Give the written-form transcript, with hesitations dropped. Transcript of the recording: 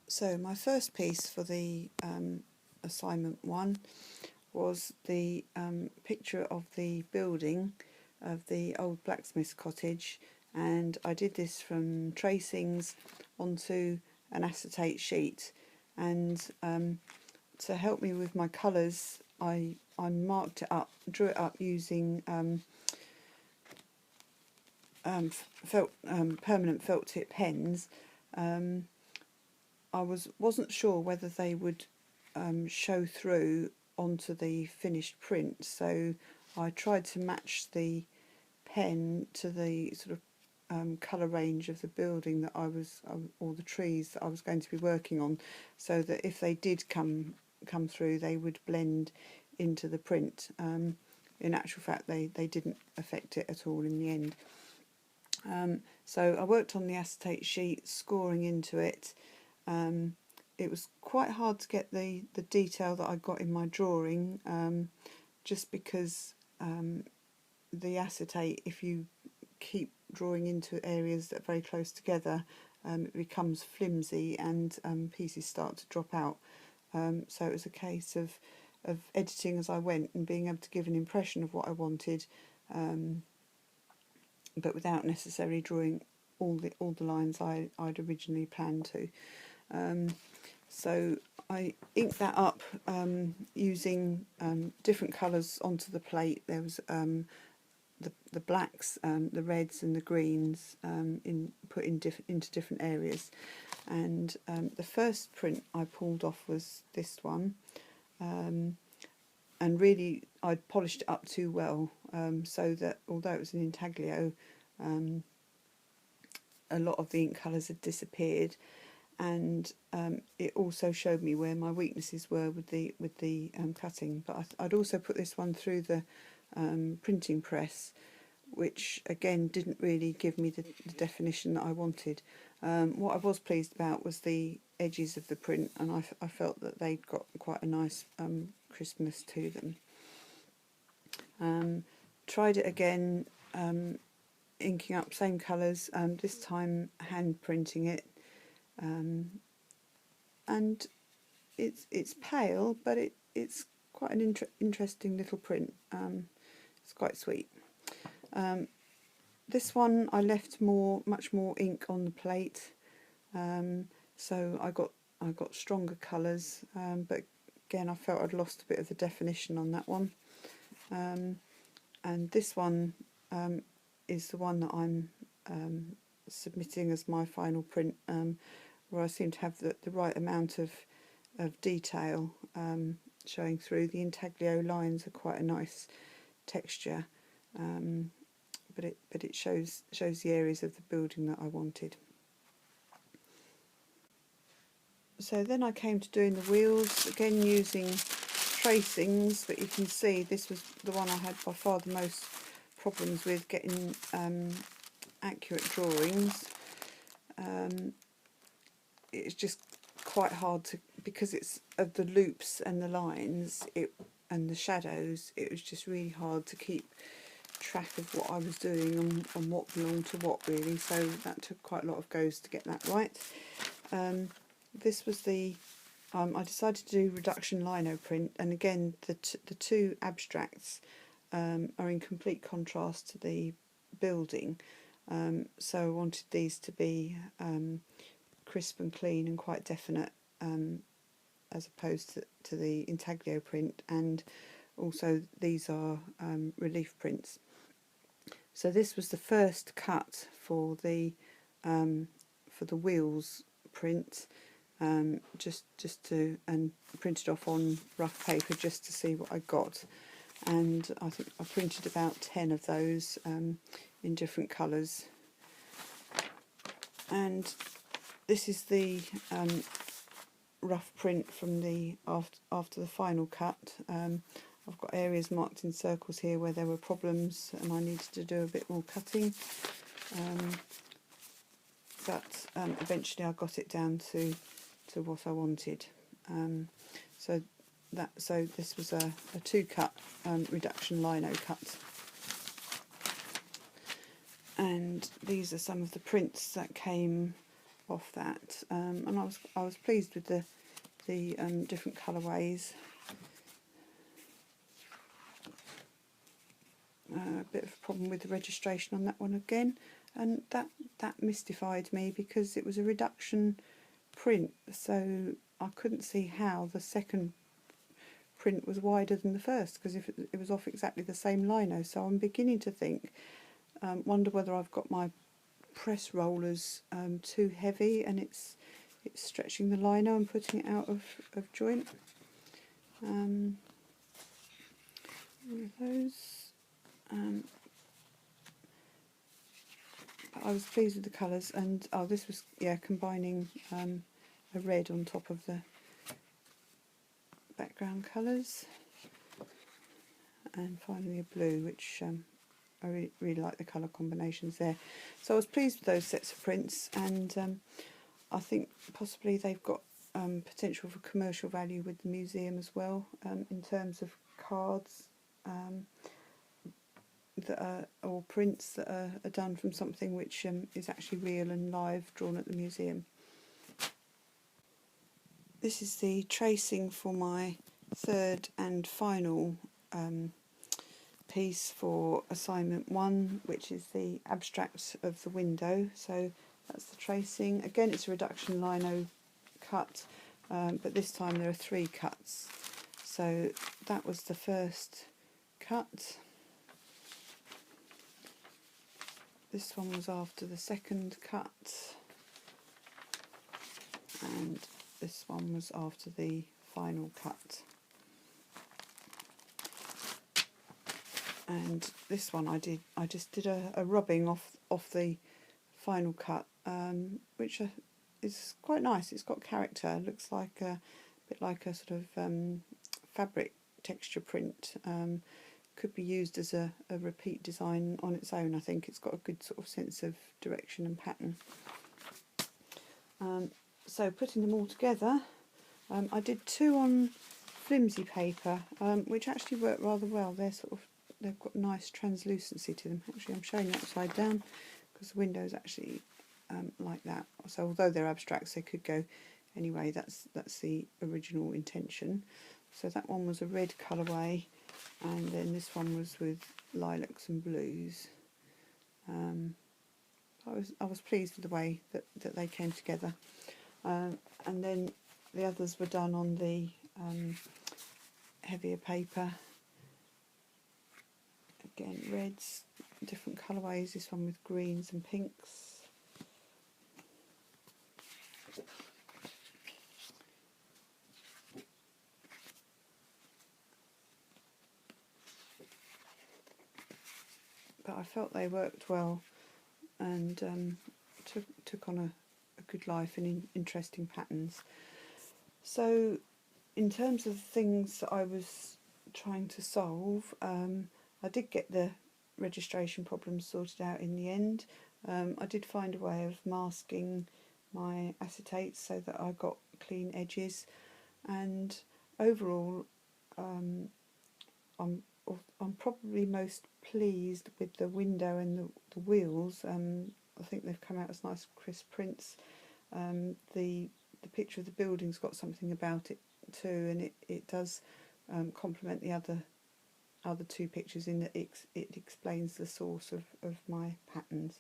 So my first piece for the assignment one was the picture of the building of the old blacksmith's cottage, and I did this from tracings onto an acetate sheet, and to help me with my colours I marked it up, drew it up using permanent felt tip pens. I wasn't sure whether they would show through onto the finished print, so I tried to match the pen to the sort of colour range of the building that or the trees that I was going to be working on, so that if they did come through, they would blend into the print. In actual fact, they didn't affect it at all in the end. So I worked on the acetate sheet, scoring into it. It was quite hard to get the detail that I got in my drawing, just because the acetate, if you keep drawing into areas that are very close together, it becomes flimsy and pieces start to drop out. So it was a case of editing as I went and being able to give an impression of what I wanted, but without necessarily drawing all the lines I'd originally planned to. So I inked that up using different colours onto the plate. There was the blacks, the reds and the greens put into different areas, and the first print I pulled off was this one, and really I'd polished it up too well, so that although it was an intaglio, a lot of the ink colours had disappeared, and it also showed me where my weaknesses were with the cutting. But I'd also put this one through the printing press, which again didn't really give me the definition that I wanted. What I was pleased about was the edges of the print, and I felt that they'd got quite a nice crispness to them. Tried it again, inking up same colours, this time hand printing it, and it's pale, but it's quite an interesting little print. It's quite sweet. This one I left much more ink on the plate, so I got stronger colours, but again I felt I'd lost a bit of the definition on that one. And this one is the one that I'm submitting as my final print, where I seem to have the right amount of detail showing through. The intaglio lines are quite a nice texture, but it shows the areas of the building that I wanted. So then I came to doing the wheels, again using tracings, but you can see this was the one I had by far the most problems with getting accurate drawings. It's just quite hard to, because it's of the loops and the lines and the shadows, it was just really hard to keep track of what I was doing and what belonged to what, really, so that took quite a lot of goes to get that right. This was I decided to do reduction lino print, and again the two abstracts are in complete contrast to the building, so I wanted these to be crisp and clean and quite definite, as opposed to the intaglio print, and also these are relief prints. So this was the first cut for the wheels print, just to, and printed off on rough paper just to see what I got, and I think I printed about 10 of those in different colours. And this is the rough print from the after the final cut. I've got areas marked in circles here where there were problems and I needed to do a bit more cutting, but eventually I got it down to what I wanted. So this was a 2-cut reduction lino cut, and these are some of the prints that came off that, and I was pleased with the different colourways. A bit of a problem with the registration on that one again, and that mystified me because it was a reduction print, so I couldn't see how the second print was wider than the first, because if it was off exactly the same lino. So I'm beginning to think, wonder whether I've got my press rollers too heavy and it's stretching the lino and putting it out of joint. Those. But I was pleased with the colours, and this was combining a red on top of the background colours, and finally a blue, which I really like the colour combinations there. So I was pleased with those sets of prints, and I think possibly they've got potential for commercial value with the museum as well, in terms of cards that are, or prints that are done from something which is actually real and live, drawn at the museum. This is the tracing for my third and final piece for assignment 1, which is the abstract of the window. So that's the tracing. Again, it's a reduction lino cut, but this time there are 3 cuts. So that was the first cut. This one was after the second cut, and this one was after the final cut. And this one I just did a rubbing off the final cut, which is quite nice. It's got character. It looks like a bit like a sort of fabric texture print. Could be used as a repeat design on its own. I think it's got a good sort of sense of direction and pattern. So putting them all together, I did 2 on flimsy paper, which actually worked rather well. They've got nice translucency to them. Actually, I'm showing you upside down because the window is actually like that. So although they're abstracts, they could go anyway. That's the original intention. So that one was a red colourway, and then this one was with lilacs and blues. I was pleased with the way that they came together, and then the others were done on the heavier paper. Again, reds, different colourways. This one with greens and pinks. But I felt they worked well, and took on a good life in interesting patterns. So in terms of the things that I was trying to solve, I did get the registration problems sorted out in the end. I did find a way of masking my acetates so that I got clean edges, and overall I'm probably most pleased with the window and the wheels. I think they've come out as nice crisp prints. The picture of the building's got something about it too, and it does complement the other 2 pictures in that it explains the source of my patterns.